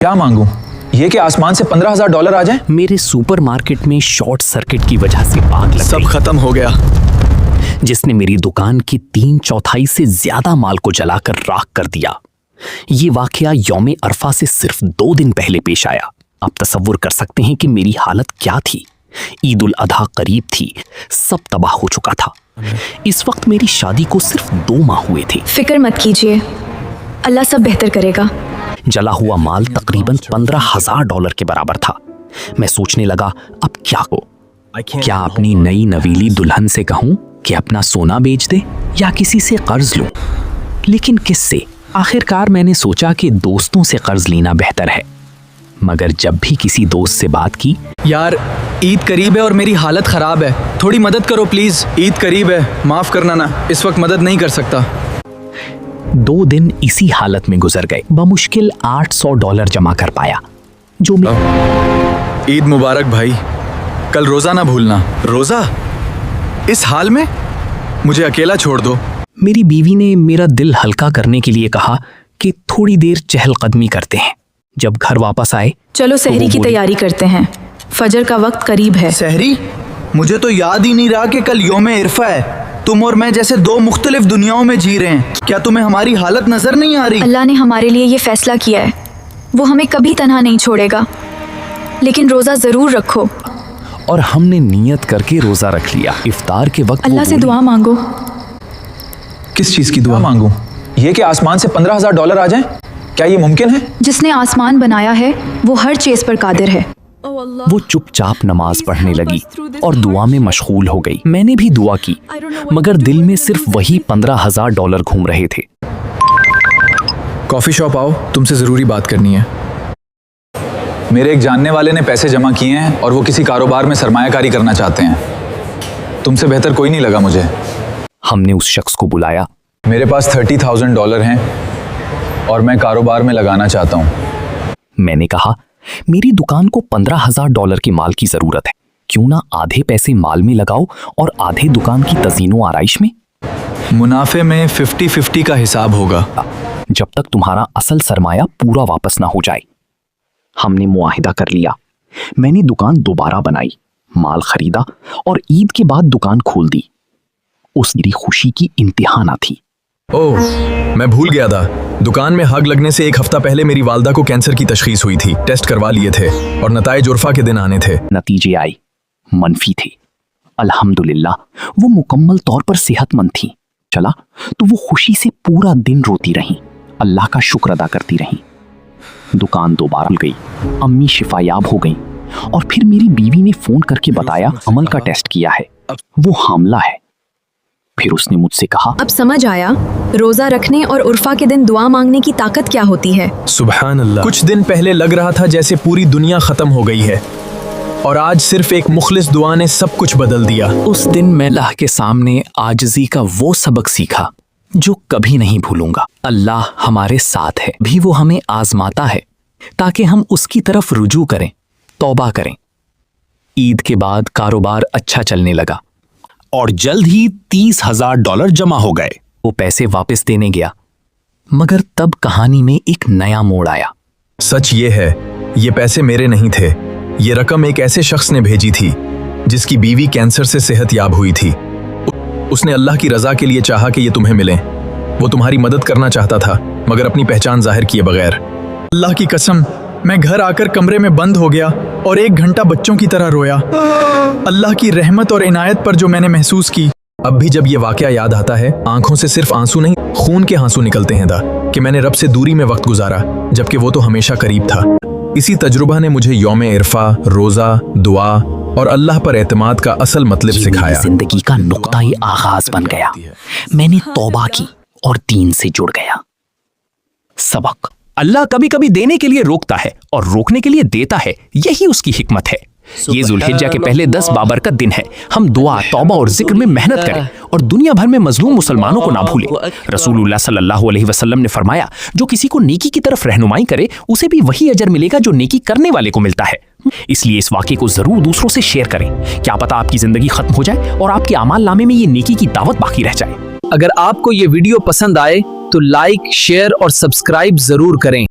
क्या मांगूं? ये कि आसमान से $15,000 आ जाए? मेरे सुपरमार्केट में शॉर्ट सर्किट की वजह से आग लग सब गई, खत्म हो गया। जिसने मेरी दुकान की 3/4 से ज्यादा माल को जलाकर राख कर दिया। ये वाकया यौम अरफा से सिर्फ 2 दिन पहले पेश आया। आप तसव्वुर कर सकते हैं कि मेरी हालत क्या थी। ईद उल अधा करीब थी, सब तबाह हो चुका था। इस वक्त मेरी शादी को सिर्फ 2 माह हुए थे। फिक्र मत कीजिए, अल्लाह सब बेहतर करेगा। जला हुआ माल तकरीबन $15,000 के बराबर था। मैं सोचने लगा, अब क्या हो? क्या अपनी नई नवीली दुल्हन से कहूं कि अपना सोना बेच दे या किसी से कर्ज लूं? लेकिन किससे? आखिरकार मैंने सोचा कि दोस्तों से कर्ज लेना बेहतर है। मगर जब भी किसी दोस्त से बात की, यार ईद करीब है और मेरी हालत ख़राब है, थोड़ी मदद करो प्लीज़। ईद करीब है, माफ़ करना ना, इस वक्त मदद नहीं कर सकता। 2 दिन इसी हालत में गुजर गए। बमुश्किल $800 जमा कर पाया, जो ईद मुबारक भाई, कल रोज़ा ना भूलना। रोज़ा? इस हाल में? मुझे अकेला छोड़ दो। मेरी बीवी ने मेरा दिल हल्का करने के लिए कहा कि थोड़ी देर चहलकदमी करते हैं। जब घर वापस आए, चलो सहरी की तैयारी करते हैं, फजर का वक्त करीब है। सहरी? मुझे तो याद ही नहीं रहा कि कल यौम इरफा है। तुम और मैं जैसे 2 मुख्तलिफ दुनियाओं में जी रहे हैं। क्या तुम्हें हमारी हालत नजर नहीं आ रही? अल्लाह ने हमारे लिए ये फैसला किया है, वो हमें कभी तन्हा नहीं छोड़ेगा। लेकिन रोजा जरूर रखो। और हमने नियत करके रोजा रख लिया। इफ्तार के वक्त अल्लाह से दुआ मांगो। किस चीज़ की दुआ क्या मांगूं? ये कि आसमान से $15,000 आ जाए? क्या ये मुमकिन है? जिसने आसमान बनाया है वो हर चीज पर कादिर है। वो चुपचाप नमाज पढ़ने लगी और दुआ में मशगूल हो गई। मैंने भी दुआ की, मगर दिल में सिर्फ वही $15,000 घूम रहे थे। कॉफ़ी शॉप आओ, तुमसे ज़रूरी बात करनी है। मेरे एक जानने वाले ने पैसे जमा किए हैं और वो किसी कारोबार में सरमायाकारी करना चाहते हैं। तुमसे बेहतर कोई नहीं लगा मुझे। हमने उस शख्स को बुलाया। मेरे पास $30,000 हैं और मैं कारोबार में लगाना चाहता हूँ। मैंने कहा, मेरी दुकान को $15,000 के माल की जरूरत है। क्यों ना आधे पैसे माल में लगाओ और आधे दुकान की तज़ीनो आराइश में। मुनाफे में 50-50 का हिसाब होगा, जब तक तुम्हारा असल सरमाया पूरा वापस ना हो जाए। हमने मुआहिदा कर लिया। मैंने दुकान दोबारा बनाई, माल खरीदा और ईद के बाद दुकान खोल दी। उस मेरी खुशी की इंतहा ना थी। ओह, मैं भूल गया था। दुकान में आग लगने से 1 हफ्ता पहले मेरी वालदा को कैंसर की तशखीस हुई थी। टेस्ट करवा लिए थे और नताइज उर्फा के दिन आने थे। नतीजे आए, मनफी थे। अल्हम्दुलिल्लाह, वो मुकम्मल तौर पर सेहतमंद थी। चला तो वो खुशी से पूरा दिन रोती रहीं, अल्लाह का शुक्र अदा करती रहीं। दुकान दोबारा खुल गई, अम्मी शिफायाब हो गई और फिर मेरी बीवी ने फोन करके बताया अमल का टेस्ट किया है, वो हामला है। फिर उसने मुझसे कहा, अब समझ आया रोजा रखने और उर्फा के दिन दुआ मांगने की ताकत क्या होती है। सुभान अल्लाह। कुछ दिन पहले लग रहा था जैसे पूरी दुनिया खत्म हो गई है और आज सिर्फ एक मुखलिस दुआ ने सब कुछ बदल दिया। उस दिन मैं अल्लाह के सामने आजिज़ी का वो सबक सीखा जो कभी नहीं भूलूंगा। अल्लाह हमारे साथ है, भी वो हमें आजमाता है ताकि हम उसकी तरफ रुजू करें, तौबा करें। ईद के बाद कारोबार अच्छा चलने लगा और जल्द ही $30,000 जमा हो गए। वो पैसे वापस देने गया, मगर तब कहानी में एक नया मोड़ आया। सच ये है, ये पैसे मेरे नहीं थे। ये रकम एक ऐसे शख्स ने भेजी थी जिसकी बीवी कैंसर से सेहतयाब हुई थी। उसने अल्लाह की रजा के लिए चाहा कि ये तुम्हें मिले। वो तुम्हारी मदद करना चाहता था, मगर अपनी पहचान जाहिर किए बगैर। अल्लाह की कसम, मैं घर आकर कमरे में बंद हो गया और 1 घंटा बच्चों की तरह रोया। अल्लाह की रहमत और इनायत पर जो मैंने महसूस की। अब भी जब ये वाकया याद आता है, आंखों से सिर्फ आंसू नहीं, खून के आंसू निकलते हैं कि मैंने रब से दूरी में वक्त गुजारा, जबकि वो तो हमेशा करीब था। इसी तजुर्बा ने मुझे यौम इरफा, रोजा, दुआ और अल्लाह पर एतमाद का असल मतलब सिखाया। जिंदगी का नुक्ता-ए आगाज बन गया। मैंने तौबा की और दीन से जुड़ गया। सबक: अल्लाह कभी कभी देने के लिए रोकता है और रोकने के लिए देता है, यही उसकी हिकमत है। ये जुल्हिज्जा के पहले 10 बाबरकत दिन है। हम दुआ, तौबा और जिक्र में मेहनत करें और दुनिया भर में मजलूम मुसलमानों को ना भूलें। रसूलुल्लाह सल्लल्लाहु अलैहि वसल्लम ने फरमाया, जो किसी को नेकी की तरफ रहनुमाई करे उसे भी वही अजर मिलेगा जो नेकी करने वाले को मिलता है। इसलिए इस वाक़े को जरूर दूसरों से शेयर करें। क्या पता आपकी जिंदगी खत्म हो जाए और आपके अमाल नामे में ये नेकी की दावत बाकी रह जाए। अगर आपको ये वीडियो पसंद आए तो लाइक, शेयर और सब्सक्राइब जरूर करें।